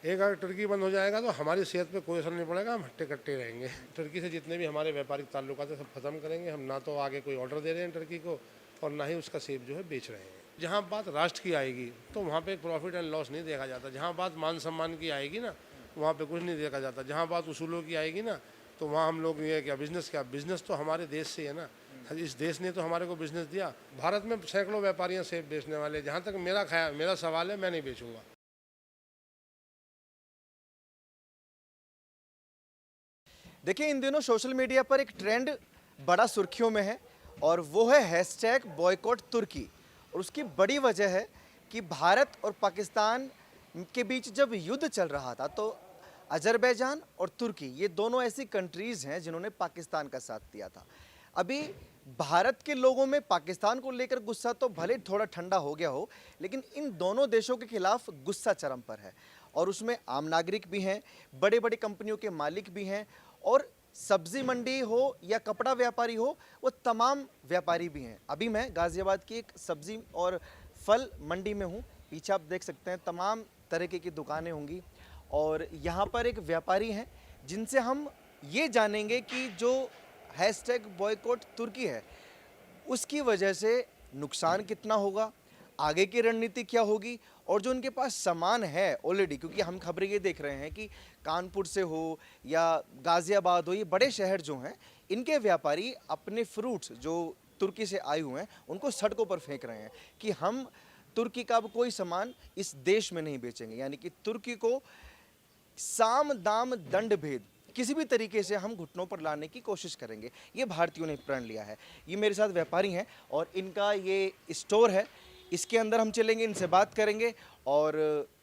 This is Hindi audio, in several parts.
एक अगर टर्की बंद हो जाएगा तो हमारी सेहत पे कोई असर नहीं पड़ेगा, हम हट्टे कट्टे रहेंगे। टर्की से जितने भी हमारे व्यापारिक ताल्लुकात है सब खत्म करेंगे। हम ना तो आगे कोई ऑर्डर दे रहे हैं टर्की को और ना ही उसका सेब जो है बेच रहे हैं। जहाँ बात राष्ट्र की आएगी तो वहाँ पे प्रॉफिट एंड लॉस नहीं देखा जाता। जहाँ बात मान सम्मान की आएगी ना, वहाँ पे कुछ नहीं देखा जाता। जहाँ बात उसूलों की आएगी ना, तो वहाँ हम लोग ये क्या बिज़नेस तो हमारे देश से है ना। इस देश ने तो हमारे को बिज़नेस दिया। भारत में सैकड़ों व्यापारियाँ सेब बेचने वाले। जहाँ तक मेरा सवाल है, मैं नहीं बेचूंगा। देखिए, इन दिनों सोशल मीडिया पर एक ट्रेंड बड़ा सुर्खियों में है और वो है हैशटैग बॉयकॉट तुर्की। और उसकी बड़ी वजह है कि भारत और पाकिस्तान के बीच जब युद्ध चल रहा था तो अजरबैजान और तुर्की ये दोनों ऐसी कंट्रीज़ हैं जिन्होंने पाकिस्तान का साथ दिया था। अभी भारत के लोगों में पाकिस्तान को लेकर गुस्सा तो भले थोड़ा ठंडा हो गया हो, लेकिन इन दोनों देशों के खिलाफ गुस्सा चरम पर है। और उसमें आम नागरिक भी हैं, बड़े बड़े कंपनियों के मालिक भी हैं, और सब्जी मंडी हो या कपड़ा व्यापारी हो, वो तमाम व्यापारी भी हैं। अभी मैं गाज़ियाबाद की एक सब्जी और फल मंडी में हूँ। पीछे आप देख सकते हैं तमाम तरीके की दुकानें होंगी और यहाँ पर एक व्यापारी हैं जिनसे हम ये जानेंगे कि जो हैशटैग बॉयकॉट तुर्की है उसकी वजह से नुकसान कितना होगा, आगे की रणनीति क्या होगी, और जो उनके पास सामान है ऑलरेडी, क्योंकि हम खबरें ये देख रहे हैं कि कानपुर से हो या गाज़ियाबाद हो, ये बड़े शहर जो हैं इनके व्यापारी अपने फ्रूट्स जो तुर्की से आए हुए हैं उनको सड़कों पर फेंक रहे हैं कि हम तुर्की का अब कोई सामान इस देश में नहीं बेचेंगे। यानी कि तुर्की को साम दाम दंड भेद किसी भी तरीके से हम घुटनों पर लाने की कोशिश करेंगे, ये भारतीयों ने प्रण लिया है। ये मेरे साथ व्यापारी हैं और इनका ये स्टोर है, इसके अंदर हम चलेंगे, इनसे बात करेंगे और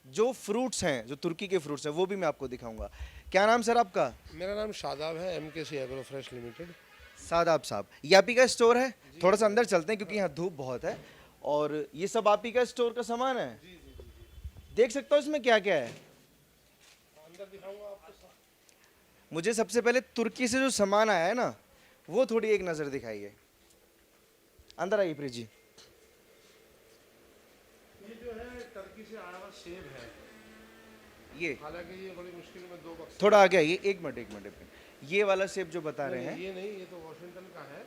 जो फ्रूट्स हैं, जो तुर्की के फ्रूट्स हैं वो भी मैं आपको दिखाऊंगा। क्या नाम सर आपका? मेरा नाम शादाब है, MKC agro fresh limited. Shadab साहब, ये आप ही का स्टोर है? थोड़ा सा अंदर चलते हैं क्योंकि यहाँ धूप बहुत है। और ये सब आप ही का स्टोर का सामान है? देख सकता हूँ इसमें क्या क्या है? अंदर दिखाऊंगा आपको। मुझे सबसे पहले तुर्की से जो सामान आया है ना वो थोड़ी एक नज़र दिखाइए। अंदर आइए प्रीत जी। ये जो है टर्की से आया हुआ सेब है। ये हालांकि ये बड़ी मुश्किल में 2 बक्से। थोड़ा आगे आइए, एक मिनट। ये वाला सेब जो बता रहे हैं, ये नहीं, ये तो वॉशिंगटन का है।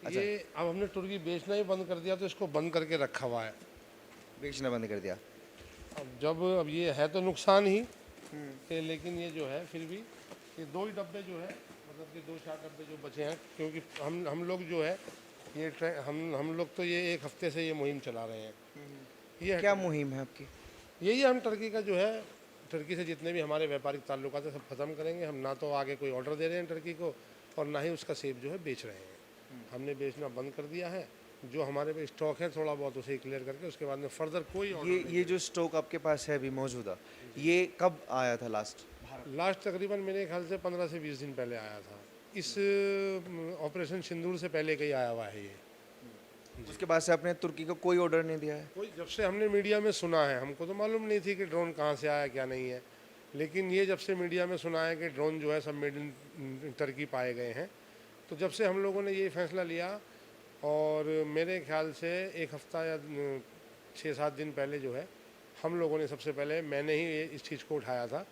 अच्छा। ये अब हमने तुर्की बेचना ही बंद कर दिया तो इसको बंद करके रखा हुआ है। बेचना बंद कर दिया। अब ये है तो नुकसान ही है, लेकिन ये जो है फिर भी ये 2 ही डब्बे जो है, मतलब कि 2-4 डब्बे जो बचे हैं, क्योंकि हम लोग जो है हम लोग तो ये 1 हफ्ते से ये मुहिम चला रहे हैं। ये क्या मुहिम है आपकी? यही हम टर्की का जो है, टर्की से जितने भी हमारे व्यापारिक ताल्लुकात है सब खत्म करेंगे। हम ना तो आगे कोई ऑर्डर दे रहे हैं टर्की को और ना ही उसका सेब जो है बेच रहे हैं। हमने बेचना बंद कर दिया है। जो हमारे पे स्टॉक है थोड़ा बहुत उसे क्लियर करके उसके बाद में फर्दर कोई ऑर्डर ये जो स्टॉक आपके पास है अभी मौजूदा, ये कब आया था लास्ट? लास्ट तकरीबन मेरे ख्याल से 15 से 20 दिन पहले आया था। इस ऑपरेशन सिंदूर से पहले कहीं आया हुआ है ये। उसके बाद से आपने तुर्की को कोई ऑर्डर नहीं दिया है? कोई, जब से हमने मीडिया में सुना है, हमको तो मालूम नहीं थी कि ड्रोन कहाँ से आया क्या नहीं है, लेकिन ये जब से मीडिया में सुना है कि ड्रोन जो है सब मेड इन टर्की पाए गए हैं, तो जब से हम लोगों ने ये फैसला लिया, और मेरे ख्याल से 1 हफ्ता या 6-7 दिन पहले जो है हम लोगों ने सबसे पहले, मैंने ही इस चीज़ को उठाया था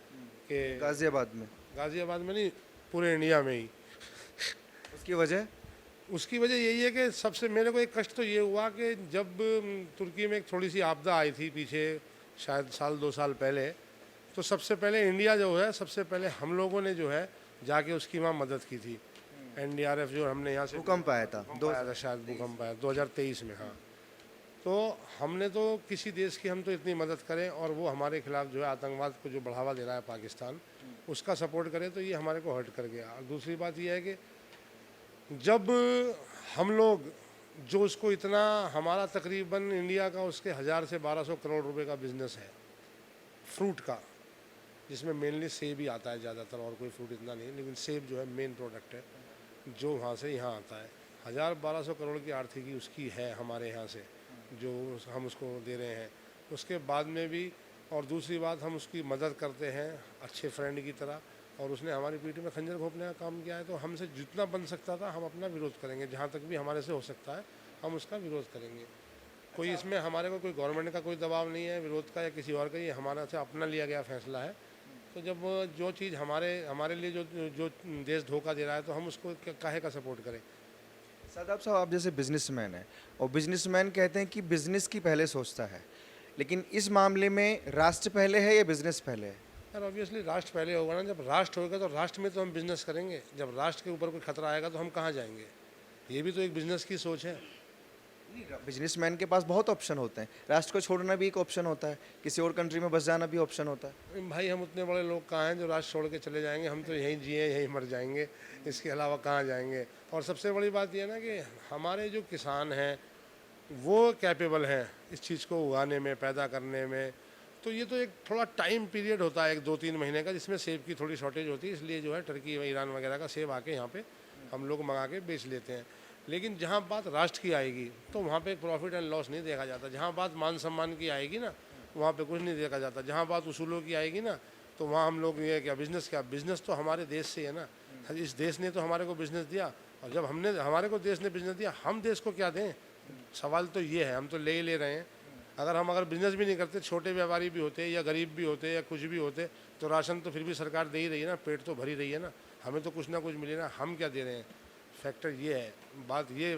कि गाजियाबाद में? गाज़ियाबाद में नहीं, पूरे इंडिया में ही। उसकी वजह? उसकी वजह यही है कि सबसे मेरे को एक कष्ट तो ये हुआ कि जब तुर्की में एक थोड़ी सी आपदा आई थी पीछे, शायद 1-2 साल पहले, तो सबसे पहले इंडिया जो है, सबसे पहले हम लोगों ने जो है जाके उसकी वहाँ मदद की थी। NDRF जो हमने यहाँ से भूकंप आया था शायद भूकंप आया 2023 में। हाँ, तो हमने तो किसी देश की हम तो इतनी मदद करें और वो हमारे खिलाफ जो है आतंकवाद को जो बढ़ावा दे रहा है पाकिस्तान, उसका सपोर्ट करें, तो ये हमारे को हर्ट कर गया। और दूसरी बात ये है कि जब हम लोग जो उसको इतना, हमारा तकरीबन इंडिया का उसके 1000 से 1200 करोड़ रुपए का बिजनेस है फ्रूट का, जिसमें मेनली सेब ही आता है ज़्यादातर, और कोई फ्रूट इतना नहीं, लेकिन सेब जो है मेन प्रोडक्ट है जो वहाँ से यहाँ आता है। 1000-1200 करोड़ की आर्थिकी उसकी है हमारे यहाँ से, जो हम उसको दे रहे हैं। उसके बाद में भी, और दूसरी बात, हम उसकी मदद करते हैं अच्छे फ्रेंड की तरह, और उसने हमारी पीठ में खंजर घोंपने का काम किया है, तो हमसे जितना बन सकता था हम अपना विरोध करेंगे, जहाँ तक भी हमारे से हो सकता है हम उसका विरोध करेंगे। कोई इसमें हमारे को कोई गवर्नमेंट का कोई दबाव नहीं है विरोध का या किसी और का, ये हमारा से अपना लिया गया फैसला है तो जब जो चीज़ हमारे हमारे लिए जो जो देश धोखा दे रहा है तो हम उसको काहे का सपोर्ट करें। शादाब साहब, आप जैसे बिजनेसमैन हैं और बिजनेसमैन कहते हैं कि बिजनेस की पहले सोचता है, लेकिन इस मामले में राष्ट्र पहले है या बिजनेस पहले है? यार ऑब्वियसली राष्ट्र पहले होगा ना। जब राष्ट्र होगा तो राष्ट्र में तो हम बिजनेस करेंगे। जब राष्ट्र के ऊपर कोई खतरा आएगा तो हम कहाँ जाएंगे। ये भी तो एक बिजनेस की सोच है। बिजनेसमैन के पास बहुत ऑप्शन होते हैं, राष्ट्र को छोड़ना भी एक ऑप्शन होता है, किसी और कंट्री में बस जाना भी ऑप्शन होता है। भाई हम उतने बड़े लोग कहाँ हैं जो राष्ट्र छोड़ के चले जाएंगे। हम तो यहीं जिए यहीं मर जाएंगे, इसके अलावा कहाँ जाएंगे। और सबसे बड़ी बात यह है ना कि हमारे जो किसान हैं वो कैपेबल हैं इस चीज़ को उगाने में, पैदा करने में। तो ये तो एक थोड़ा टाइम पीरियड होता है, एक 2-3 महीने का, जिसमें सेब की थोड़ी शॉर्टेज होती है। इसलिए जो है टर्की ईरान वगैरह का सेब आके यहाँ पे हम लोग मंगा के बेच लेते हैं। लेकिन जहाँ बात राष्ट्र की आएगी तो वहाँ पे प्रॉफिट एंड लॉस नहीं देखा जाता। जहाँ बात मान सम्मान की आएगी ना, वहाँ पे कुछ नहीं देखा जाता। जहाँ बात उसूलों की आएगी ना, तो वहाँ हम लोग ये क्या बिज़नेस तो हमारे देश से है ना। इस देश ने तो हमारे को बिज़नेस दिया, और जब हमने हमारे को देश ने बिज़नेस दिया, हम देश को क्या दें। सवाल तो ये है, हम तो ले ही ले रहे हैं। अगर बिज़नेस भी नहीं करते, छोटे व्यापारी भी होते या गरीब भी होते या कुछ भी होते, तो राशन तो फिर भी सरकार दे ही रही है ना, पेट तो भर ही रही है ना। हमें तो कुछ ना कुछ मिले ना, हम क्या दे रहे हैं। फैक्टर ये है, बात ये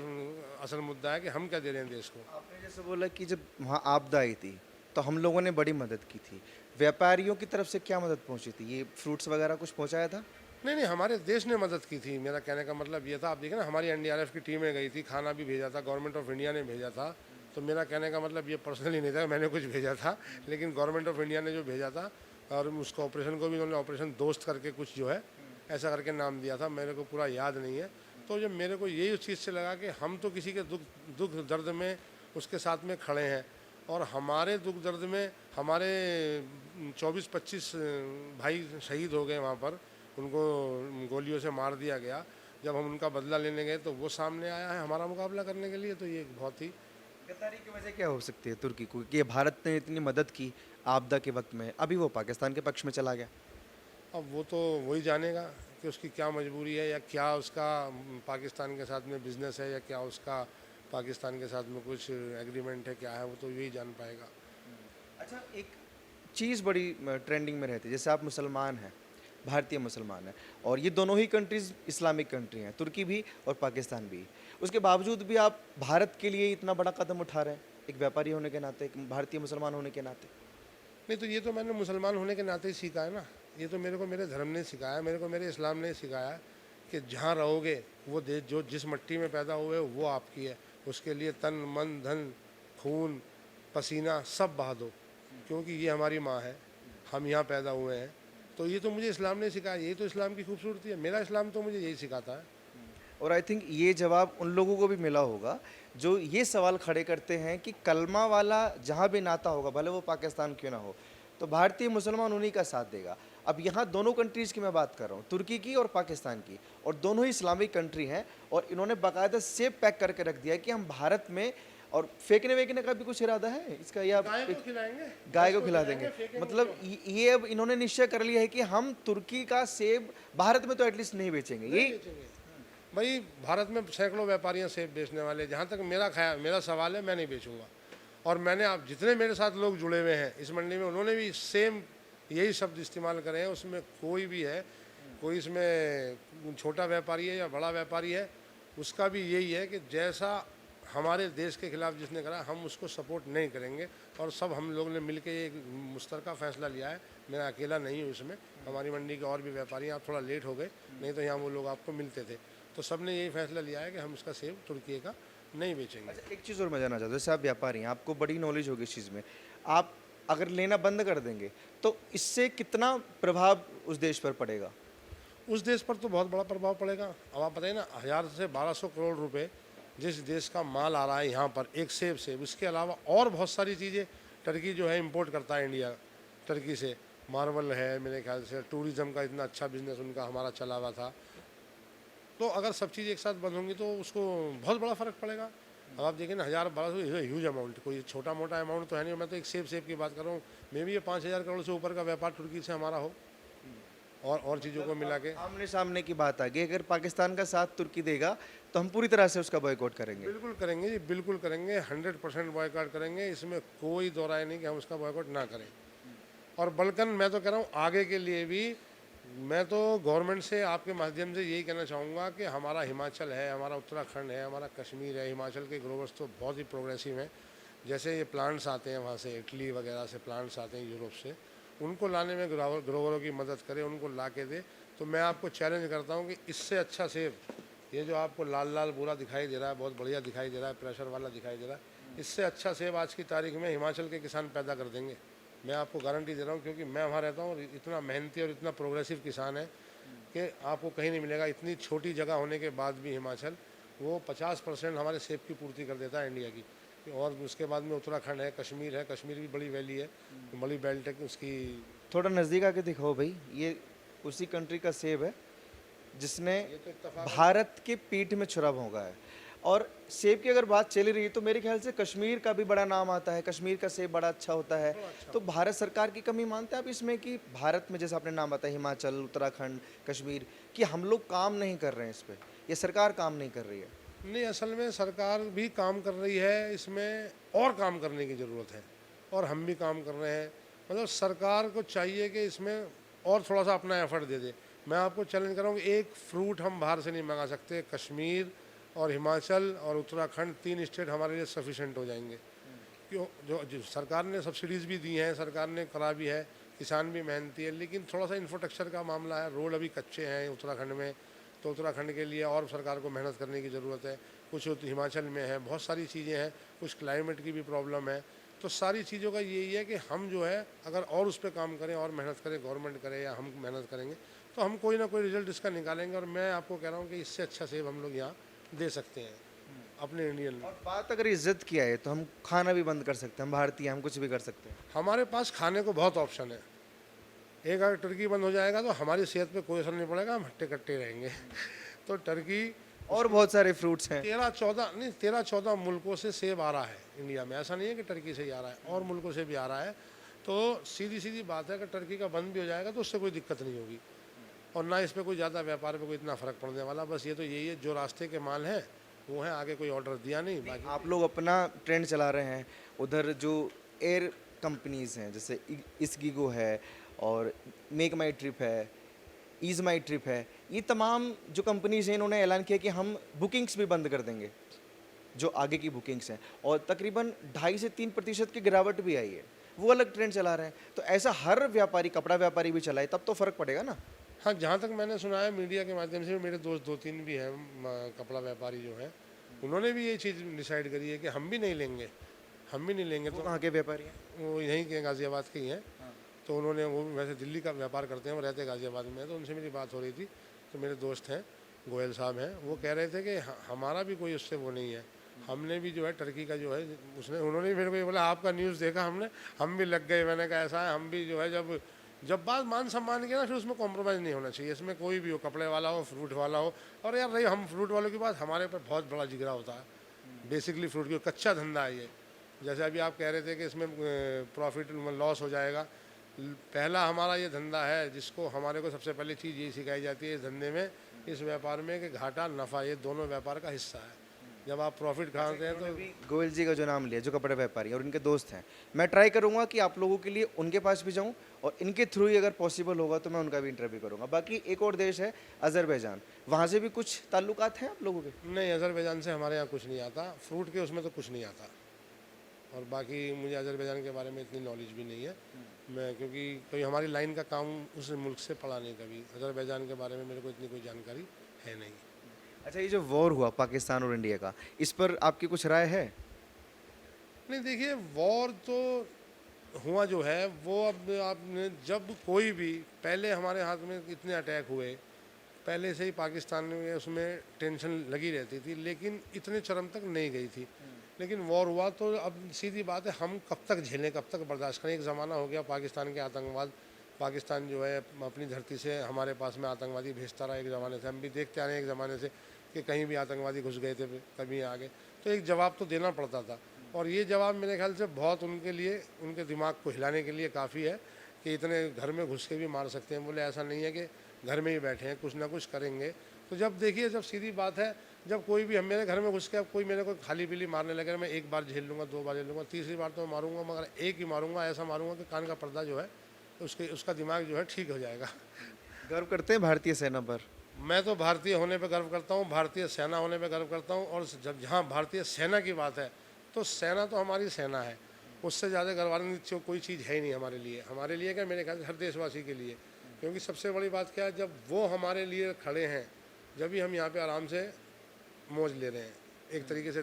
असल मुद्दा है कि हम क्या दे रहे हैं देश को। आपने जैसे बोला कि जब वहाँ आपदा आई थी तो हम लोगों ने बड़ी मदद की थी, व्यापारियों की तरफ से क्या मदद पहुँची थी? ये फ्रूट्स वगैरह कुछ पहुँचाया था? नहीं नहीं, हमारे देश ने मदद की थी। मेरा कहने का मतलब ये था, आप देखें ना, हमारी एनडीआरएफ की टीमें गई थी, खाना भी भेजा था, गवर्नमेंट ऑफ इंडिया ने भेजा था। तो मेरा कहने का मतलब ये पर्सनली नहीं था मैंने कुछ भेजा था, लेकिन गवर्नमेंट ऑफ इंडिया ने जो भेजा था, और उसको ऑपरेशन को भी उन्होंने ऑपरेशन दोस्त करके कुछ जो है ऐसा करके नाम दिया था, मेरे को पूरा याद नहीं है। तो जब मेरे को यही उस चीज़ से लगा कि हम तो किसी के दुख दर्द में उसके साथ में खड़े हैं, और हमारे दुख दर्द में हमारे 24-25 भाई शहीद हो गए वहाँ पर, उनको गोलियों से मार दिया गया। जब हम उनका बदला लेने गए तो वो सामने आया है हमारा मुकाबला करने के लिए। तो ये बहुत ही गद्दारी की वजह क्या हो सकती है तुर्की को कि भारत ने इतनी मदद की आपदा के वक्त में, अभी वो पाकिस्तान के पक्ष में चला गया? अब वो तो वही जानेगा कि उसकी क्या मजबूरी है, या क्या उसका पाकिस्तान के साथ में बिजनेस है, या क्या उसका पाकिस्तान के साथ में कुछ एग्रीमेंट है, क्या है, वो तो यही जान पाएगा। अच्छा, एक चीज़ बड़ी ट्रेंडिंग में रहती है, जैसे आप मुसलमान हैं, भारतीय मुसलमान हैं, और ये दोनों ही कंट्रीज़ इस्लामिक कंट्री हैं, तुर्की भी और पाकिस्तान भी। उसके बावजूद भी आप भारत के लिए इतना बड़ा कदम उठा रहे हैं, एक व्यापारी होने के नाते, एक भारतीय मुसलमान होने के नाते। नहीं, तो ये तो मैंने मुसलमान होने के नाते ही सीखा है ना। ये तो मेरे को मेरे धर्म ने सिखाया, मेरे को मेरे इस्लाम ने सिखाया कि जहाँ रहोगे वो देश, जो जिस मिट्टी में पैदा हुए वो आपकी है। उसके लिए तन मन धन खून पसीना सब बहा दो, क्योंकि ये हमारी माँ है, हम यहाँ पैदा हुए हैं। तो ये तो मुझे इस्लाम ने सिखाया, यही तो इस्लाम की खूबसूरती है। मेरा इस्लाम तो मुझे यही सिखाता है। और आई थिंक ये जवाब उन लोगों को भी मिला होगा जो ये सवाल खड़े करते हैं कि कलमा वाला जहाँ भी नाता होगा, भले वो पाकिस्तान क्यों ना हो, तो भारतीय मुसलमान उन्हीं का साथ देगा। अब यहाँ दोनों कंट्रीज़ की मैं बात कर रहा हूँ, तुर्की की और पाकिस्तान की, और दोनों ही इस्लामिक कंट्री हैं, और इन्होंने बाकायदा सेब पैक करके रख दिया है कि हम भारत में, और फेंकने वेकने का भी कुछ इरादा है इसका, या गाय को खिलाएंगे, गाय को खिला देंगे? मतलब ये अब इन्होंने निश्चय कर लिया है कि हम तुर्की का सेब भारत में तो एटलीस्ट नहीं बेचेंगे। ये भाई भारत में सैकड़ों व्यापारियां सेब बेचने वाले। जहाँ तक मेरा सवाल है, मैं नहीं बेचूंगा। और मैंने, आप जितने मेरे साथ लोग जुड़े हुए हैं इस मंडी में, उन्होंने भी सेम यही शब्द इस्तेमाल करे हैं। उसमें कोई भी है, कोई इसमें छोटा व्यापारी है या बड़ा व्यापारी है, उसका भी यही है कि जैसा हमारे देश के खिलाफ जिसने करा, हम उसको सपोर्ट नहीं करेंगे। और सब हम लोग ने मिलकर एक मुश्तरका फैसला लिया है। मैं अकेला नहीं हूँ इसमें, हमारी मंडी के और भी व्यापारी हैं। आप थोड़ा लेट हो गए, नहीं तो यहाँ वो लोग आपको मिलते थे। तो सब ने यही फैसला लिया है कि हम इसका सेब तुर्की का नहीं बेचेंगे। अच्छा, एक चीज़ और मैं जानना चाहता हूँ, जैसे आप व्यापारी हैं, आपको बड़ी नॉलेज होगी इस चीज़ में, आप अगर लेना बंद कर देंगे तो इससे कितना प्रभाव उस देश पर पड़ेगा? उस देश पर तो बहुत बड़ा प्रभाव पड़ेगा। अब आप बताइए ना, 1000 से 1200 करोड़ रुपए जिस देश का माल आ रहा है यहाँ पर एक सेब से, इसके अलावा और बहुत सारी चीज़ें टर्की जो है इंपोर्ट करता है इंडिया। टर्की से मार्बल है, मेरे ख्याल से टूरिज़्म का इतना अच्छा बिजनेस उनका हमारा चला हुआ था। तो अगर सब चीज़ एक साथ बंद होंगी तो उसको बहुत बड़ा फ़र्क पड़ेगा। अब आप देखिए ना, 1000-1200 ह्यूज अमाउंट, कोई छोटा मोटा अमाउंट तो है नहीं। मैं तो एक सेब की बात कर रहा हूँ। मे भी ये 5000 करोड़ से ऊपर का व्यापार तुर्की से हमारा हो, और चीज़ों को मिला के। आमने सामने की बात आ गई, अगर पाकिस्तान का साथ तुर्की देगा तो हम पूरी तरह से उसका बॉयकॉट करेंगे। बिल्कुल करेंगे जी, बिल्कुल करेंगे। 100% बॉयकॉट करेंगे। इसमें कोई दो राय नहीं कि हम उसका बॉयकॉट ना करें। और बल्कि मैं तो कह रहा हूँ आगे के लिए भी मैं तो गवर्नमेंट से आपके माध्यम से यही कहना चाहूँगा कि हमारा हिमाचल है, हमारा उत्तराखंड है, हमारा कश्मीर है, हिमाचल के ग्रोवर्स तो बहुत ही प्रोग्रेसिव हैं। जैसे ये प्लांट्स आते हैं वहाँ से, इटली वगैरह से प्लांट्स आते हैं यूरोप से, उनको लाने में ग्रोवरों की मदद करें, उनको ला के दे। तो मैं आपको चैलेंज करता हूँ कि इससे अच्छा सेब, ये जो आपको लाल लाल बुरा दिखाई दे रहा है, बहुत बढ़िया दिखाई दे रहा है, प्रेशर वाला दिखाई दे रहा है, इससे अच्छा सेब आज की तारीख में हिमाचल के किसान पैदा कर देंगे। मैं आपको गारंटी दे रहा हूँ, क्योंकि मैं वहाँ रहता हूँ और इतना मेहनती और इतना प्रोग्रेसिव किसान है कि आपको कहीं नहीं मिलेगा। इतनी छोटी जगह होने के बाद भी हिमाचल वो 50% हमारे सेब की पूर्ति कर देता है इंडिया की। और उसके बाद में उत्तराखंड है, कश्मीर भी बड़ी वैली है, बड़ी बेल्ट है उसकी। थोड़ा नज़दीक आके दिखाओ भाई, ये उसी कंट्री का सेब है जिसने ये तो इत्तेफाक भारत के पीठ में छुरा भोंका है। और सेब की अगर बात चली रही है तो मेरे ख्याल से कश्मीर का भी बड़ा नाम आता है, कश्मीर का सेब बड़ा अच्छा होता है। तो भारत सरकार की कमी मानते हैं आप इसमें कि भारत में जैसे आपने नाम बताया हिमाचल, उत्तराखंड, कश्मीर, कि हम लोग काम नहीं कर रहे हैं इस पर, ये सरकार काम नहीं कर रही है? नहीं, असल में सरकार भी काम कर रही है, इसमें और काम करने की ज़रूरत है और हम भी काम कर रहे हैं। मतलब सरकार को चाहिए कि इसमें और थोड़ा सा अपना एफर्ट दे दे। मैं आपको चैलेंज कर रहा हूँ कि एक फ्रूट हम बाहर से नहीं मंगा सकते। कश्मीर और हिमाचल और उत्तराखंड 3 स्टेट हमारे लिए सफिशेंट हो जाएंगे। क्यों? जो सरकार ने सब्सिडीज़ भी दी हैं, सरकार ने करा भी है, किसान भी मेहनती है, लेकिन थोड़ा सा इंफ्रास्ट्रक्चर का मामला है। रोड अभी कच्चे हैं उत्तराखंड में, तो उत्तराखंड के लिए और सरकार को मेहनत करने की ज़रूरत है। कुछ हिमाचल में है, बहुत सारी चीज़ें हैं, कुछ क्लाइमेट की भी प्रॉब्लम है। तो सारी चीज़ों का यही है कि हम जो है अगर और उस पर काम करें और मेहनत करें, गवर्नमेंट करे या हम मेहनत करेंगे, तो हम कोई ना कोई रिजल्ट इसका निकालेंगे। और मैं आपको कह रहा हूँ कि इससे अच्छा सेब हम लोग यहाँ दे सकते हैं अपने इंडियन में। और बात अगर इज्जत की आए तो हम खाना भी बंद कर सकते हैं, हम भारतीय, हम कुछ भी कर सकते हैं। हमारे पास खाने को बहुत ऑप्शन है। एक अगर टर्की बंद हो जाएगा तो हमारी सेहत पे कोई असर नहीं पड़ेगा, हम हट्टे कट्टे रहेंगे। तो टर्की और बहुत सारे फ्रूट्स हैं। 13-14 मुल्कों से सेब आ रहा है इंडिया में। ऐसा नहीं है कि टर्की से ही आ रहा है, और मुल्कों से भी आ रहा है। तो सीधी सीधी बात है कि टर्की का बंद भी हो जाएगा तो उससे कोई दिक्कत नहीं होगी, और ना इस पर कोई ज़्यादा व्यापार पे कोई इतना फ़र्क पड़ने वाला। बस ये तो यही है, जो रास्ते के माल हैं वो हैं, आगे कोई ऑर्डर दिया नहीं। बाकी आप लोग अपना ट्रेंड चला रहे हैं, उधर जो एयर कंपनीज हैं जैसे इसगीगो है और मेक माई ट्रिप है, ईज माई ट्रिप है, ये तमाम जो कंपनीज हैं इन्होंने ऐलान किया कि हम बुकिंग्स भी बंद कर देंगे, जो आगे की बुकिंग्स हैं, और तकरीबन 2.5 से 3% की गिरावट भी आई है। वो अलग ट्रेंड चला रहे हैं। तो ऐसा हर व्यापारी, कपड़ा व्यापारी भी चलाए, तब तो फ़र्क पड़ेगा ना। हाँ, जहाँ तक मैंने सुना है मीडिया के माध्यम से, मेरे दोस्त 2-3 भी हैं कपड़ा व्यापारी जो हैं, उन्होंने भी ये चीज़ डिसाइड करी है कि हम भी नहीं लेंगे, हम भी नहीं लेंगे। वो तो कहाँ के व्यापारी हैं? वो यहीं के गाज़ियाबाद के ही हैं। तो उन्होंने, वो वैसे दिल्ली का व्यापार करते हैं, वो रहते गाज़ियाबाद में हैं। तो उनसे मेरी बात हो रही थी, तो मेरे दोस्त हैं, गोयल साहब हैं, वो कह रहे थे कि हमारा भी कोई उससे वो नहीं है। हमने भी जो है टर्की का जो है, उन्होंने भी मेरे को ये बोला, आपका न्यूज़ देखा हमने, हम भी लग गए। मैंने कहा ऐसा है, हम भी जो है जब बात मान सम्मान की ना, फिर उसमें कॉम्प्रोमाइज़ नहीं होना चाहिए। इसमें कोई भी हो, कपड़े वाला हो, फ्रूट वाला हो। और यार रही हम फ्रूट वालों की बात, हमारे पर बहुत बड़ा जिगरा होता है। बेसिकली फ्रूट की कच्चा धंधा है ये। जैसे अभी आप कह रहे थे कि इसमें प्रॉफिट लॉस हो जाएगा, पहला हमारा ये धंधा है जिसको हमारे को सबसे पहली चीज़ यही सिखाई जाती है इस धंधे में, इस व्यापार में, कि घाटा नफ़ा ये दोनों व्यापार का हिस्सा है। जब आप प्रॉफिट खाते हैं तो गोयल जी का जो नाम लिया, जो कपड़े व्यापारी और इनके दोस्त हैं, मैं ट्राई करूंगा कि आप लोगों के लिए उनके पास भी जाऊं, और इनके थ्रू ही अगर पॉसिबल होगा तो मैं उनका भी इंटरव्यू करूंगा। बाकी एक और देश है अजरबैजान, वहाँ से भी कुछ ताल्लुकात हैं आप लोगों के? नहीं, अजरबैजान से हमारे यहाँ कुछ नहीं आता, फ्रूट के उसमें तो कुछ नहीं आता। और बाकी मुझे अजरबैजान के बारे में इतनी नॉलेज भी नहीं है मैं, क्योंकि कोई हमारी लाइन का काम उस मुल्क से पड़ा नहीं कभी। अजरबैजान के बारे में मेरे को इतनी कोई जानकारी है नहीं। अच्छा, ये जो वॉर हुआ पाकिस्तान और इंडिया का, इस पर आपकी कुछ राय है? नहीं, देखिए, वॉर तो हुआ जो है वो, अब आपने जब कोई भी, पहले हमारे हाथ में इतने अटैक हुए, पहले से ही पाकिस्तान में उसमें टेंशन लगी रहती थी, लेकिन इतने चरम तक नहीं गई थी। लेकिन वॉर हुआ तो अब सीधी बात है, हम कब तक झेलें, कब तक बर्दाश्त करें। एक ज़माना हो गया पाकिस्तान के आतंकवाद, पाकिस्तान जो है अपनी धरती से हमारे पास में आतंकवादी भेजता रहा एक ज़माने से। हम भी देखते आ रहे हैं एक ज़माने से कि कहीं भी आतंकवादी घुस गए थे, कभी आ गए, तो एक जवाब तो देना पड़ता था। और ये जवाब मेरे ख्याल से बहुत उनके लिए, उनके दिमाग को हिलाने के लिए काफ़ी है कि इतने घर में घुस के भी मार सकते हैं। बोले ऐसा नहीं है कि घर में ही बैठे हैं, कुछ ना कुछ करेंगे। तो जब देखिए, जब सीधी बात है, जब कोई भी, हम मेरे घर में घुस के, अब कोई मेरे को खाली पीली मारने लगे, मैं एक बार झेल लूँगा, 2 बार झेल लूँगा, तीसरी बार तो मैं मारूंगा, मगर एक ही मारूंगा, ऐसा मारूंगा कि कान का पर्दा जो है उसका दिमाग जो है ठीक हो जाएगा। गर्व करते हैं भारतीय सेना पर? मैं तो भारतीय होने पे गर्व करता हूँ, भारतीय सेना होने पे गर्व करता हूँ, और जब जहाँ भारतीय सेना की बात है तो सेना तो हमारी सेना है, उससे ज़्यादा गर्वान्वित कोई चीज़ है ही नहीं हमारे लिए। हमारे लिए क्या, मेरे ख्याल से हर देशवासी के लिए, क्योंकि सबसे बड़ी बात क्या है, जब वो हमारे लिए खड़े हैं, जब भी हम यहाँ पे आराम से मौज ले रहे हैं, एक तरीके से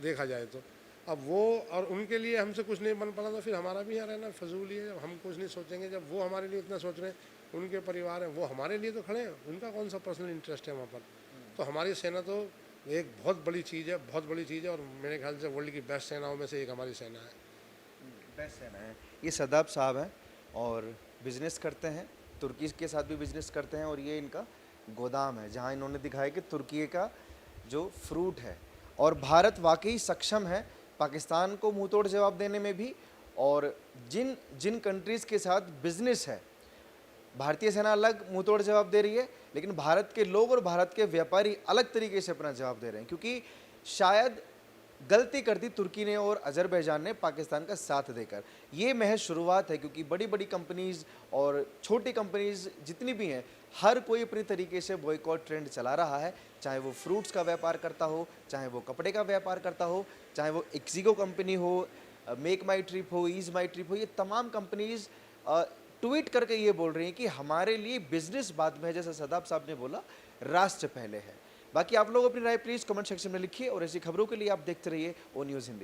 देखा जाए तो। अब वो और उनके लिए हमसे कुछ नहीं बन पड़ा तो फिर हमारा भी यहाँ रहना फजूल ही है। जब हम कुछ नहीं सोचेंगे, जब वो हमारे लिए इतना सोच रहे हैं, उनके परिवार हैं, वो हमारे लिए तो खड़े हैं, उनका कौन सा पर्सनल इंटरेस्ट है वहाँ पर। तो हमारी सेना तो एक बहुत बड़ी चीज़ है, बहुत बड़ी चीज़ है, और मेरे ख्याल से वर्ल्ड की बेस्ट सेनाओं में से एक हमारी सेना है। बेस्ट सेना है। ये सदाब साहब हैं और बिजनेस करते हैं, तुर्की के साथ भी बिजनेस करते हैं, और ये इनका गोदाम है जहाँ इन्होंने दिखाया कि तुर्की का जो फ्रूट है, और भारत वाकई सक्षम है पाकिस्तान को मुंह तोड़ जवाब देने में भी। और जिन जिन कंट्रीज़ के साथ बिजनेस है, भारतीय सेना अलग मुंह तोड़ जवाब दे रही है, लेकिन भारत के लोग और भारत के व्यापारी अलग तरीके से अपना जवाब दे रहे हैं, क्योंकि शायद गलती कर दी तुर्की ने और अजरबैजान ने पाकिस्तान का साथ देकर। ये महज शुरुआत है, क्योंकि बड़ी बड़ी कंपनीज़ और छोटी कंपनीज़ जितनी भी हैं, हर कोई अपनी तरीके से बॉयकॉट ट्रेंड चला रहा है, चाहे वो फ्रूट्स का व्यापार करता हो, चाहे वो कपड़े का व्यापार करता हो, चाहे वो एक्सिगो कंपनी हो, मेक माई ट्रिप हो, ईज माई ट्रिप हो। ये तमाम कंपनीज़ ट्वीट करके ये बोल रही हैं कि हमारे लिए बिजनेस बाद में है, जैसा सदाब साहब ने बोला, राष्ट्र पहले है। बाकी आप लोग अपनी राय प्लीज़ कमेंट सेक्शन में लिखिए, और ऐसी खबरों के लिए आप देखते रहिए ओ न्यूज़ हिंदी।